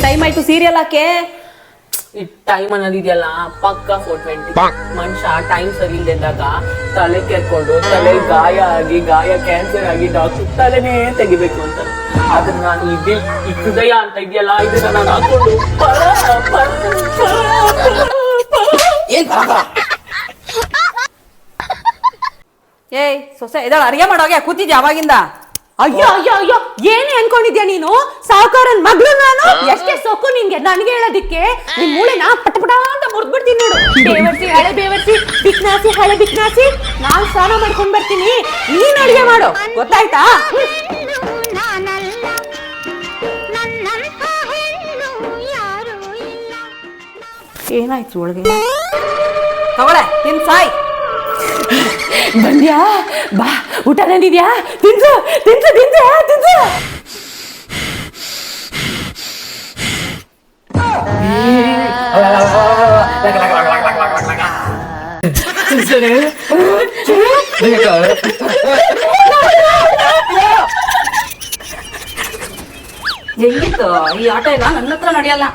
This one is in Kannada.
ಟೈಮ್ ಆಯ್ತು ಸೀರಿಯಲ್ ಹಾಕೆ. ಈ ಟೈಮ್ ಅನ್ನೋದಿದೆಯಲ್ಲ ಪಕ್ಕ 4:20. ಮನುಷ್ಯ ಟೈಮ್ ಸರಿ ಇಲ್ದಿದ್ದಾಗ ತಲೆ ಕೆರ್ಕೊಂಡು ತಲೆ ಗಾಯ ಆಗಿ ಕ್ಯಾನ್ಸರ್ ಆಗಿ ಡಾಕ್ಟರ್ ತಲೆನೇ ತೆಗಿಬೇಕು ಅಂತ. ಆದ್ರೆ ನಾನು ಈ ಹೃದಯ ಅಂತ ಇದೆಯಲ್ಲ ಇದನ್ನ ನಾನು ಹಾಕೊಂಡು ಏಯ್ ಸೊಸೆ ಇದಾಳ ಅಡಿಗೆ ಮಾಡೋಗೆ ಕೂತಿದ್ಯಾ ಅವಾಗಿಂದ? ಅಯ್ಯೋ ಅಯ್ಯೋ ಅಯ್ಯೋ ಏನೇ ಅನ್ಕೊಂಡಿದ್ಯಾ ನೀನು? ಸಾವುಕಾರನ್ ಮಗಳು ನಾನು. ಎಷ್ಟೇ ಸೊಕ್ಕು ನಿಂಗೆ ನನ್ಗೆ ಹೇಳೋದಿಕ್ಕೆ. ನಿನ್ ಮೂಳೆನ ಪಟ ಪಟ ಅಂತ ಮುರ್ದ್ಬಿಡ್ತೀನಿ ನೋಡು. ಬೇವರ್ಸಿ ಹಳೆ ಬೇವರ್ಸಿ ಬಿಕ್ನಾಸಿ ಹಳೆ ಬಿಕ್ನಾಸಿ. ನಾನ್ ಸ್ನಾನ ಮಾಡ್ಕೊಂಡ್ ಬರ್ತೀನಿ, ನೀನ್ ಅಡಿಗೆ ಮಾಡು, ಗೊತ್ತಾಯ್ತಾ? ಏನಾಯ್ತು ಒಳಗೆ? ತಗೊಳೆ ತಿನ್ ಸಾಯ್. ಬಂದ್ಯಾ? ಬಾ ಊಟ ತಂದಿದ್ಯಾ? ತಿನ್ಸು ತಿನ್ಸು ತಿನ್ಸು ತಿನ್ಸು. ಹೆಂಗಿತ್ತು ಈ ಆಟ? ಇಲ್ಲ ನನ್ನ ಹತ್ರ ನಡೆಯಲ್ಲ.